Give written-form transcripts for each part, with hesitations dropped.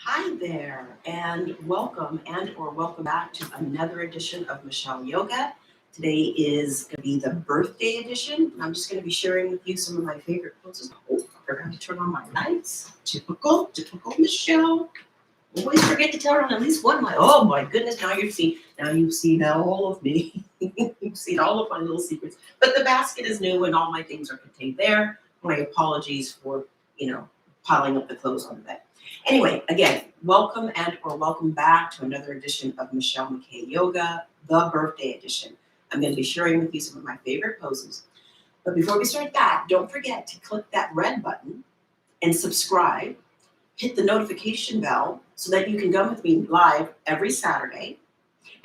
Hi there, and welcome back to another edition of Michelle Yoga. Today is going to be the birthday edition. And I'm just going to be sharing with you some of my favorite poses. Oh, I forgot to turn on my lights. Typical Michelle. Always forget to turn on at least one light. Oh my goodness! You've seen all of me. You've seen all of my little secrets. But the basket is new, and all my things are contained there. My apologies for piling up the clothes on the bed. Anyway, again, welcome back to another edition of Michelle McKay Yoga, the birthday edition. I'm going to be sharing with you some of my favorite poses. But before we start that, don't forget to click that red button and subscribe. Hit the notification bell so that you can come with me live every Saturday.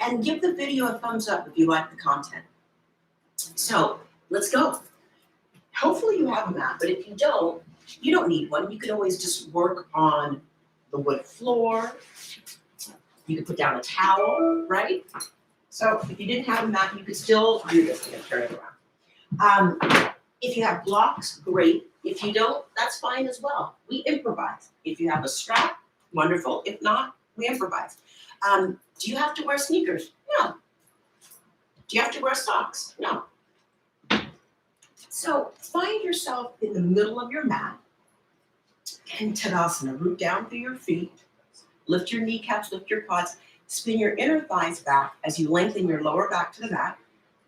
And give the video a thumbs up if you like the content. So let's go. Hopefully you have a mat, but if you don't need one. You can always just work on the wood floor. You could put down a towel, right? So if you didn't have a mat, you could still do this. I'm going to turn it around. If you have blocks, great. If you don't, that's fine as well. We improvise. If you have a strap, wonderful. If not, we improvise. Do you have to wear sneakers? No. Do you have to wear socks? No. So find yourself in the middle of your mat and Tadasana. Root down through your feet. Lift your kneecaps, lift your quads. Spin your inner thighs back as you lengthen your lower back to the mat.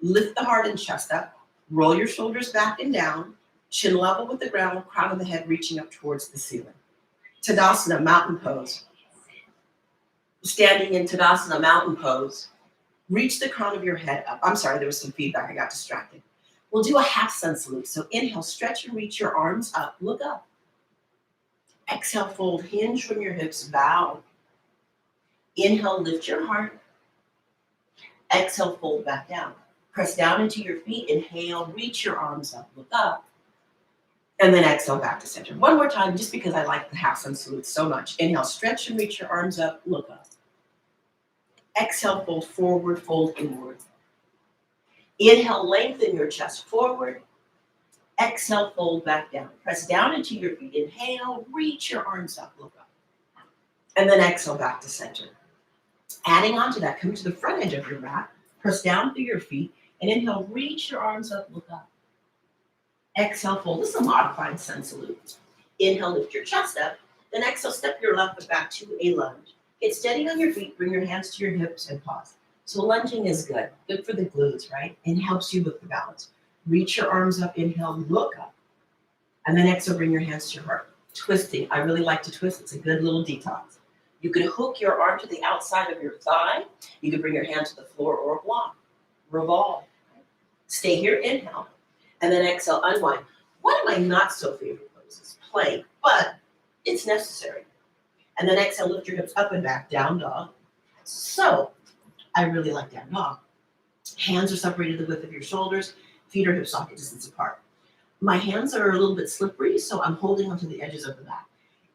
Lift the heart and chest up. Roll your shoulders back and down. Chin level with the ground, crown of the head reaching up towards the ceiling. Tadasana, mountain pose. Standing in Tadasana, mountain pose. Reach the crown of your head up. I'm sorry, there was some feedback. I got distracted. We'll do a half sun salute. So inhale, stretch and reach your arms up. Look up. Exhale, fold, hinge from your hips, bow. Inhale, lift your heart. Exhale, fold back down. Press down into your feet. Inhale, reach your arms up, look up. And then exhale, back to center. One more time, just because I like the half sun salute so much. Inhale, stretch and reach your arms up, look up. Exhale, fold forward, fold inward. Inhale, lengthen your chest forward. Exhale, fold back down. Press down into your feet. Inhale, reach your arms up, look up. And then exhale, back to center. Adding on to that, come to the front edge of your mat. Press down through your feet. And inhale, reach your arms up, look up. Exhale, fold. This is a modified sun salute. Inhale, lift your chest up. Then exhale, step your left foot back to a lunge. Get steady on your feet. Bring your hands to your hips and pause. So lunging is good. Good for the glutes, right? It helps you with the balance. Reach your arms up. Inhale, look up. And then exhale, bring your hands to your heart. Twisting. I really like to twist. It's a good little detox. You can hook your arm to the outside of your thigh. You can bring your hand to the floor or block. Revolve. Stay here. Inhale. And then exhale, unwind. One of my not so favorite poses, plank, but it's necessary. And then exhale, lift your hips up and back, down dog. So I really like down dog. Hands are separated the width of your shoulders. Feet are hip socket distance apart. My hands are a little bit slippery, so I'm holding onto the edges of the mat.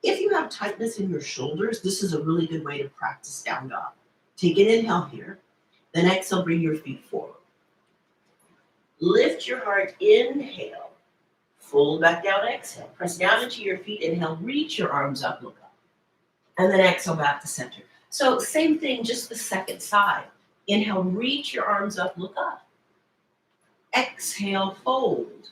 If you have tightness in your shoulders, this is a really good way to practice down dog. Take an inhale here. Then exhale, bring your feet forward. Lift your heart, inhale. Fold back down, exhale. Press down into your feet, inhale, reach your arms up, look up. And then exhale, back to center. So same thing, just the second side. Inhale, reach your arms up, look up. Exhale, fold.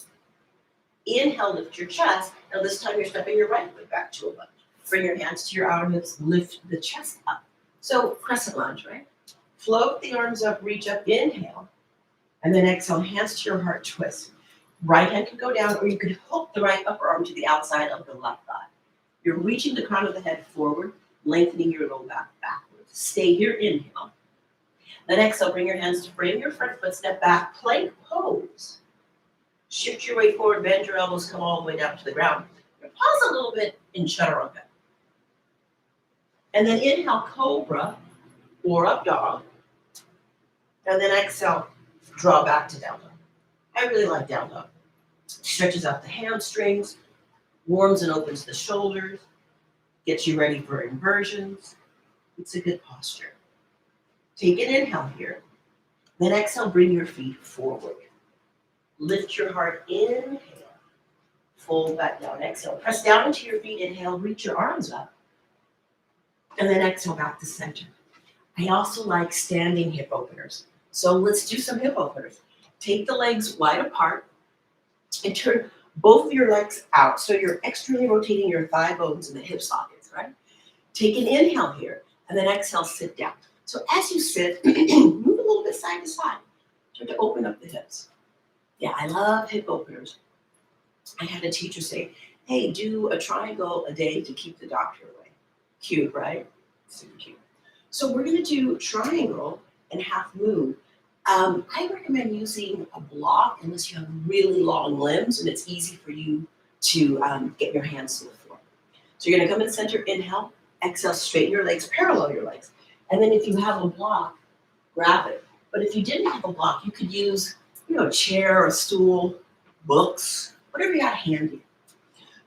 Inhale, lift your chest. Now this time you're stepping your right foot back to a lunge. Bring your hands to your outer hips, lift the chest up. So crescent lunge, right? Float the arms up, reach up, inhale. And then exhale, hands to your heart, twist. Right hand can go down, or you could hook the right upper arm to the outside of the left thigh. You're reaching the crown of the head forward, lengthening your low back backwards. Stay here, inhale. Then exhale, bring your hands to frame your front foot, step back, plank pose. Shift your weight forward, bend your elbows, come all the way down to the ground. Pause a little bit in chaturanga. And then inhale, cobra, or up dog. And then exhale, draw back to down dog. I really like down dog. Stretches out the hamstrings, warms and opens the shoulders, gets you ready for inversions. It's a good posture. Take an inhale here. Then exhale, bring your feet forward. Lift your heart, inhale. Fold back down, exhale. Press down into your feet, inhale, reach your arms up. And then exhale back to center. I also like standing hip openers. So let's do some hip openers. Take the legs wide apart and turn both of your legs out. So you're externally rotating your thigh bones and the hip sockets, right? Take an inhale here, and then exhale, sit down. So as you sit, move a little bit side to side. Start to open up the hips. Yeah, I love hip openers. I had a teacher say, hey, do a triangle a day to keep the doctor away. Cute, right? Super cute. So we're going to do triangle and half moon. I recommend using a block unless you have really long limbs and it's easy for you to get your hands to the floor. So you're going to come in center, inhale, exhale, straighten your legs, parallel your legs. And then if you have a block, grab it. But if you didn't have a block, you could use, a chair, a stool, books, whatever you got handy.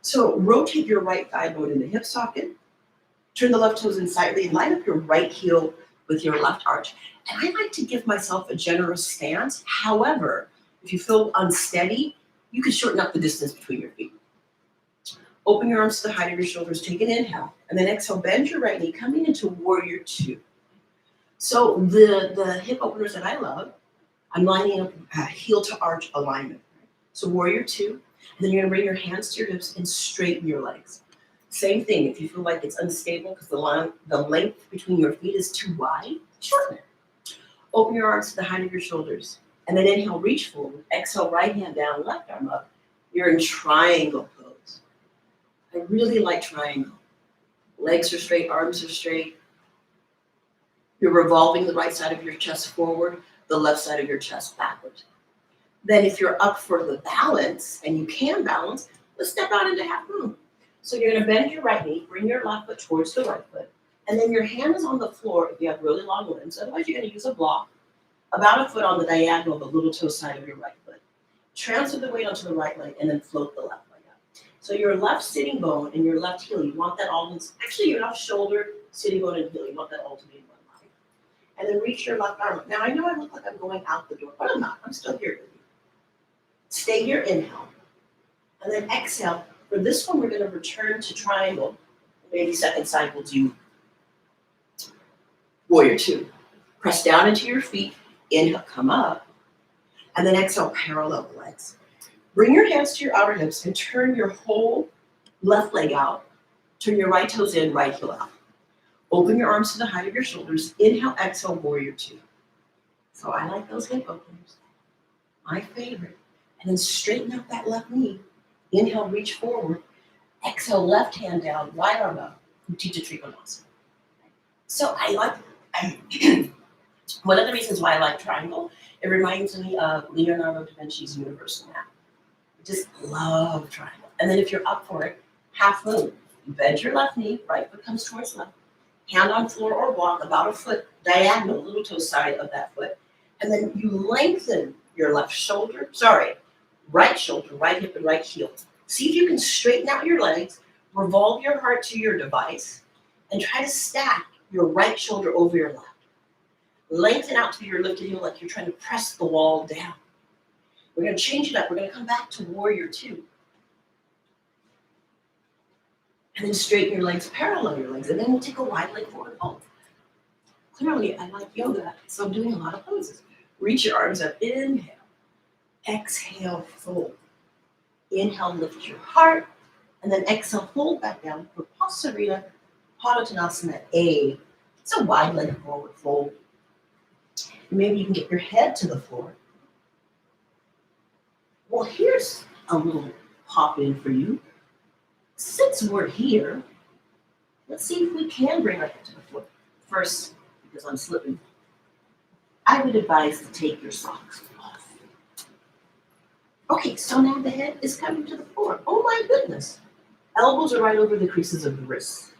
So rotate your right thigh bone in the hip socket. Turn the left toes in slightly and line up your right heel with your left arch. And I like to give myself a generous stance. However, if you feel unsteady, you can shorten up the distance between your feet. Open your arms to the height of your shoulders. Take an inhale. And then exhale, bend your right knee, coming into warrior two. So the hip openers that I love, I'm lining up heel to arch alignment. So warrior two. And then you're going to bring your hands to your hips and straighten your legs. Same thing, if you feel like it's unstable because the length between your feet is too wide, shorten it. Open your arms to the height of your shoulders. And then inhale, reach forward. Exhale, right hand down, left arm up. You're in triangle pose. I really like triangle. Legs are straight, arms are straight. You're revolving the right side of your chest forward, the left side of your chest backwards. Then if you're up for the balance, and you can balance, let's step out into half moon. So you're going to bend your right knee, bring your left foot towards the right foot, and then your hand is on the floor if you have really long limbs. Otherwise, you're going to use a block, about a foot on the diagonal of the little toe side of your right foot. Transfer the weight onto the right leg, and then float the left leg up. So your left sitting bone and your left heel, you want that all, actually your left shoulder, sitting bone, and heel, you want that all to be in one line. And then reach your left arm up. Now, I know I look like I'm going out the door, but I'm not. I'm still here with you. Stay here, inhale. And then exhale. For this one, we're going to return to triangle. Maybe second side, we'll do warrior two. Press down into your feet. Inhale, come up. And then exhale, parallel the legs. Bring your hands to your outer hips and turn your whole left leg out. Turn your right toes in, right heel out. Open your arms to the height of your shoulders. Inhale, exhale, warrior two. So I like those hip openers. My favorite. And then straighten out that left knee. Inhale, reach forward. Exhale, left hand down, right arm up. Utthita Trikonasana. So I like, one of the reasons why I like triangle, it reminds me of Leonardo da Vinci's universal map. I just love triangle. And then if you're up for it, half moon. You bend your left knee, right foot comes towards left. Hand on floor or block, about a foot diagonal, little toe side of that foot. And then you lengthen your left shoulder, right shoulder, right hip, and right heel. See if you can straighten out your legs, revolve your heart to your device, and try to stack your right shoulder over your left. Lengthen out to your lifted heel like you're trying to press the wall down. We're going to change it up. We're going to come back to warrior two. And then straighten your legs, parallel your legs, and then we'll take a wide leg forward fold. Clearly, I like yoga, so I'm doing a lot of poses. Reach your arms up, inhale. Exhale, fold. Inhale, lift your heart. And then exhale, fold back down for Pasarita Padottanasana A. It's a wide leg forward fold. Maybe you can get your head to the floor. Well, here's a little pop in for you. Since we're here, let's see if we can bring our head to the floor. First, because I'm slipping, I would advise to take your socks off. Okay, so now the head is coming to the floor. Oh my goodness. Elbows are right over the creases of the wrists.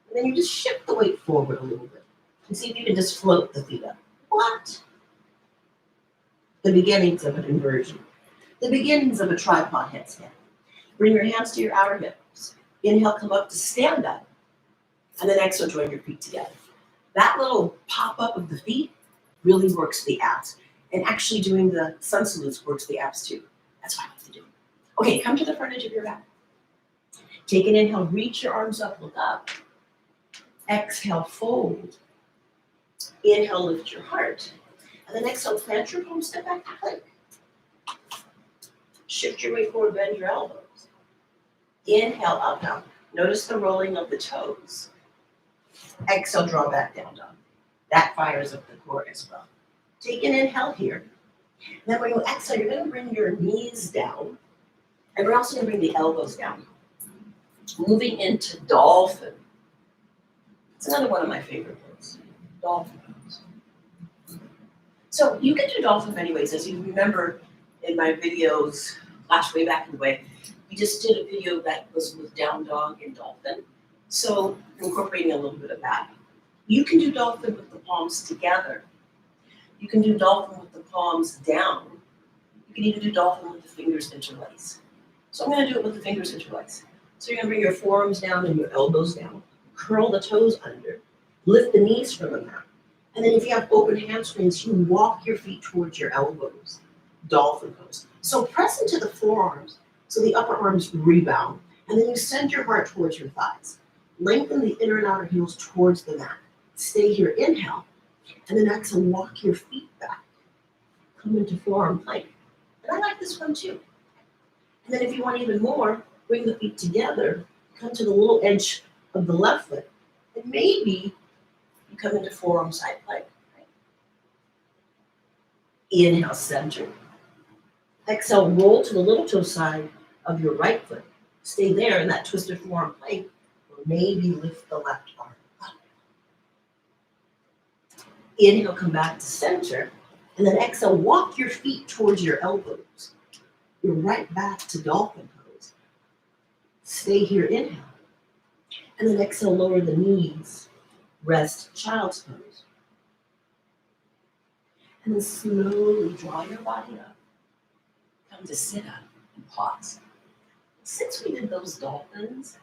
And then you just shift the weight forward a little bit. And see if you can just float the feet up. What? The beginnings of an inversion. The beginnings of a tripod headstand. Bring your hands to your outer hips. Inhale, come up to stand up. And then exhale, join your feet together. That little pop-up of the feet really works the abs. And actually doing the sun salutes works the abs too. That's what I like to do. Okay, come to the front edge of your back. Take an inhale, reach your arms up, look up. Exhale, fold. Inhale, lift your heart. And then exhale, plant your palms, step back to plank. Shift your weight forward, bend your elbows. Inhale, up now. Notice the rolling of the toes. Exhale, draw back down dog. That fires up the core as well. Take an inhale here. Then when you exhale, you're going to bring your knees down. And we're also going to bring the elbows down. Moving into Dolphin. It's another one of my favorite poses. Dolphin pose. So you can do Dolphin many ways. As you remember in my videos, way back in the way, we just did a video that was with Down Dog and Dolphin. So incorporating a little bit of that. You can do Dolphin with the palms together. You can do Dolphin with the palms down. You can even do Dolphin with the fingers interlaced. So I'm going to do it with the fingers interlaced. So you're going to bring your forearms down and your elbows down. Curl the toes under. Lift the knees from the mat. And then if you have open hamstrings, you walk your feet towards your elbows. Dolphin pose. So press into the forearms so the upper arms rebound. And then you send your heart towards your thighs. Lengthen the inner and outer heels towards the mat. Stay here, inhale. And then exhale, walk your feet back. Come into forearm plank. And I like this one too. And then if you want even more, bring the feet together, come to the little edge of the left foot, and maybe you come into forearm side plank. Right? Inhale, center. Exhale, roll to the little toe side of your right foot. Stay there in that twisted forearm plank, or maybe lift the left arm up. Inhale, come back to center, and then exhale, walk your feet towards your elbows. You're right back to Dolphin pose. Stay here, inhale. And then exhale, lower the knees. Rest, child's pose. And then slowly draw your body up. Come to sit up and pause. Since we did those dolphins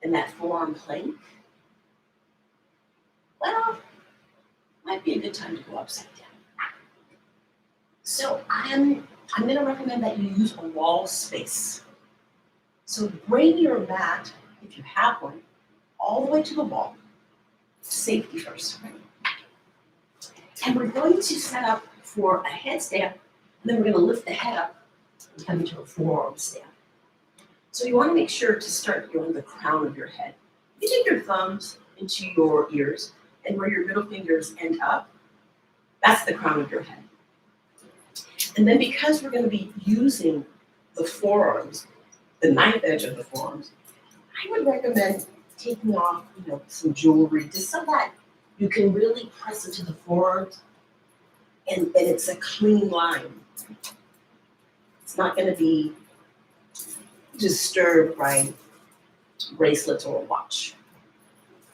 and that forearm plank, well, might be a good time to go upside down. So I'm going to recommend that you use a wall space. So bring your mat, if you have one, all the way to the wall. Safety first. Right? And we're going to set up for a headstand, and then we're going to lift the head up and come into a forearm stand. So you want to make sure to start on the crown of your head. You take your thumbs into your ears, and where your middle fingers end up, that's the crown of your head. And then because we're going to be using the forearms, the knife edge of the forearms, I would recommend taking off, some jewelry just so that you can really press into the forearms and it's a clean line. It's not going to be disturbed by bracelets or a watch.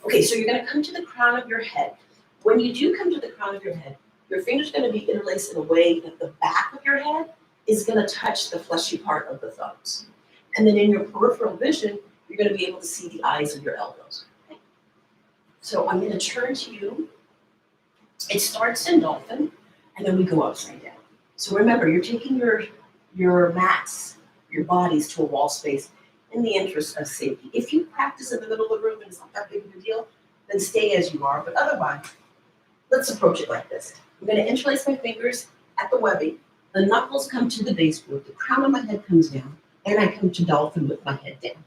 Okay, so you're going to come to the crown of your head. When you do come to the crown of your head, your finger's going to be interlaced in a way that the back of your head is going to touch the fleshy part of the thumbs. And then in your peripheral vision, you're going to be able to see the eyes of your elbows. Okay? So I'm going to turn to you. It starts in Dolphin, and then we go upside down. So remember, you're taking your mats, your bodies to a wall space in the interest of safety. If you practice in the middle of the room and it's not that big of a deal, then stay as you are. But otherwise, let's approach it like this. I'm going to interlace my fingers at the webbing. The knuckles come to the baseboard. The crown of my head comes down, and I come to Dolphin with my head down.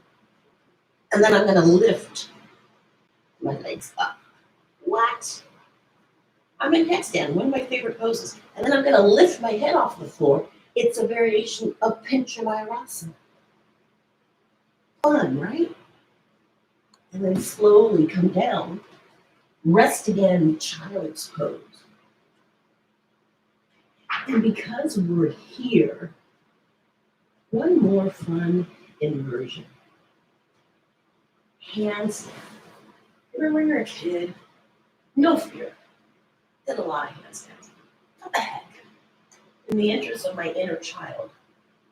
And then I'm going to lift my legs up. What? I'm in headstand, one of my favorite poses. And then I'm going to lift my head off the floor. It's a variation of Pinchamayurasana. Fun, right? And then slowly come down. Rest again, child's pose. And because we're here, one more fun inversion. Handstand. Remember when you're a kid? No fear. Did a lot of handstands. What the heck? In the interest of my inner child,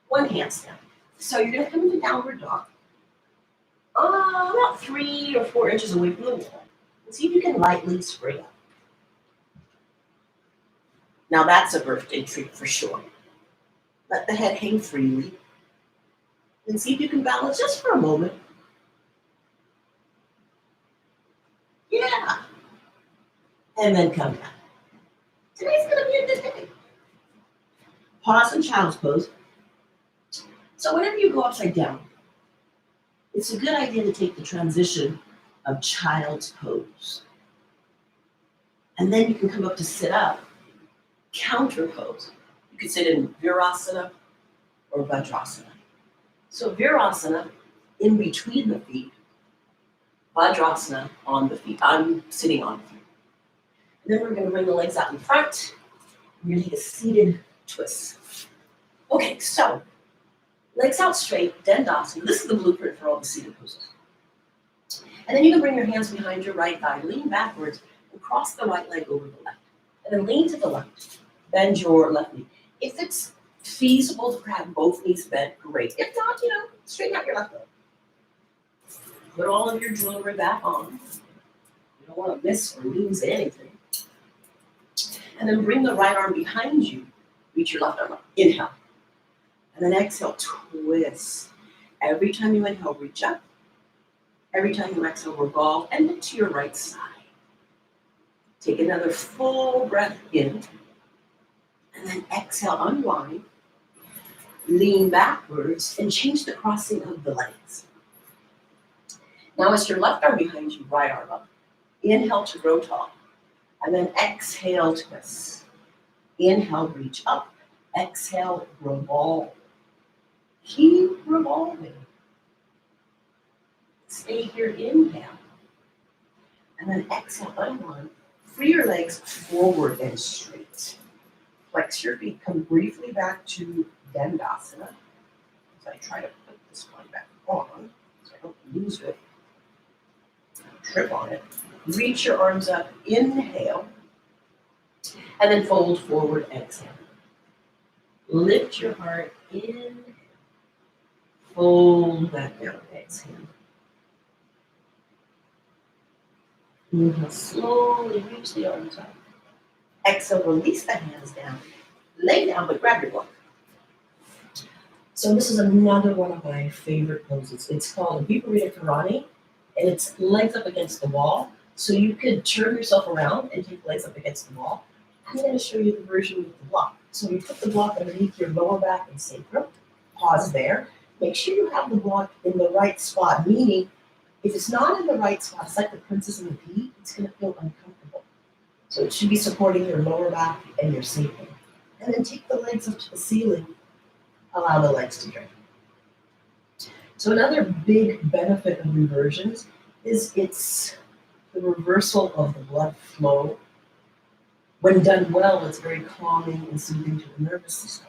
one handstand. So you're going to come into downward dog. About 3 or 4 inches away from the wall. And see if you can lightly spring up. Now that's a birthday treat for sure. Let the head hang freely. And see if you can balance just for a moment. and then come down. Today's going to be a good day. Pause in child's pose. So whenever you go upside down, it's a good idea to take the transition of child's pose. And then you can come up to sit up, counter pose. You could sit in Virasana or Vajrasana. So Virasana, in between the feet, Vajrasana on the feet. I'm sitting on the feet. And then we're going to bring the legs out in front. We're going to take a seated twist. Okay, so legs out straight, Dandasana. This is the blueprint for all the seated poses. And then you can bring your hands behind your right thigh, lean backwards, and cross the right leg over the left. And then lean to the left. Bend your left knee. If it's feasible to have both knees bent, great. If not, straighten out your left leg. Put all of your jewelry back on. You don't want to miss or lose anything. And then bring the right arm behind you. Reach your left arm up. Inhale. And then exhale, twist. Every time you inhale, reach up. Every time you exhale, revolve and look to your right side. Take another full breath in. And then exhale, unwind. Lean backwards and change the crossing of the legs. Now it's your left arm behind you, right arm up. Inhale to grow tall. And then exhale, twist. Inhale, reach up. Exhale, revolve. Keep revolving. Stay here, inhale. And then exhale, unwind. Free your legs forward and straight. Flex your feet, come briefly back to Dandasana. As I try to put this one back on, so I don't lose it. Trip on it. Reach your arms up, inhale, and then fold forward, exhale. Lift your heart, inhale. Fold back down, exhale. Inhale, slowly reach the arms up. Exhale, release the hands down. Lay down, but grab your block. So this is another one of my favorite poses. It's called Vibrato Karate, and it's legs up against the wall. So you could turn yourself around and take legs up against the wall. I'm going to show you the version with the block. So you put the block underneath your lower back and sacrum. Pause there. Make sure you have the block in the right spot, meaning if it's not in the right spot, it's like the princess and the pea, it's going to feel uncomfortable. So it should be supporting your lower back and your sacrum. And then take the legs up to the ceiling. Allow the legs to drain. So another big benefit of reversions is it's the reversal of the blood flow. When done well, it's very calming and soothing to the nervous system.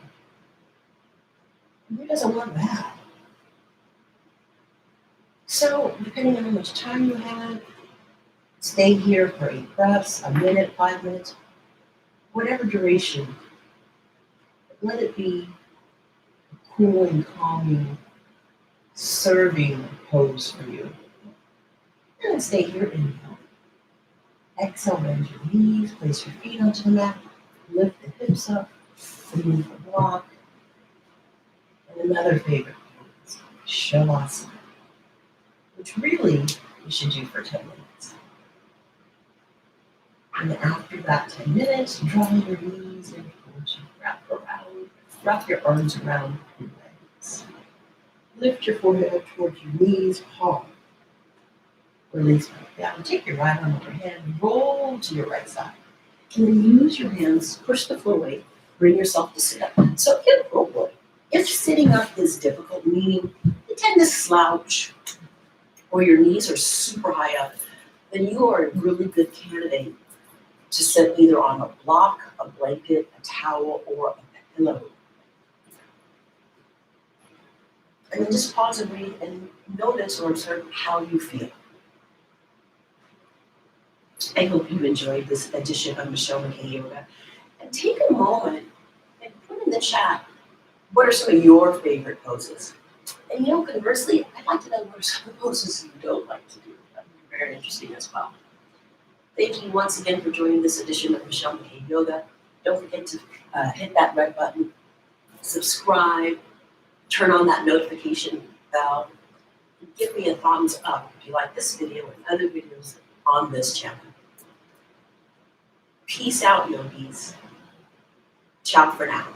And who doesn't want that? So, depending on how much time you have, stay here for 8 breaths, a minute, 5 minutes, whatever duration. Let it be a cooling, calming, serving pose for you. And then stay here, inhale. Exhale, bend your knees, place your feet onto the mat, lift the hips up, remove the block. And another favorite pose, Shavasana, which really you should do for 10 minutes. And after that 10 minutes, draw your knees in towards you, wrap your arms around your legs. Lift your forehead towards your knees, palm. Release back down. Take your right arm overhead, roll to your right side. And then use your hands, push the floor away, bring yourself to sit up. So if sitting up is difficult, meaning you tend to slouch or your knees are super high up, then you are a really good candidate to sit either on a block, a blanket, a towel, or a pillow. And then just pause and breathe and notice or observe how you feel. I hope you enjoyed this edition of Michelle McKay Yoga. And take a moment and put in the chat, what are some of your favorite poses? And conversely, I'd like to know what are some of the poses you don't like to do. That would be very interesting as well. Thank you once again for joining this edition of Michelle McKay Yoga. Don't forget to hit that red button, subscribe, turn on that notification bell, and give me a thumbs up if you like this video and other videos on this channel. Peace out, yogis. Ciao for now.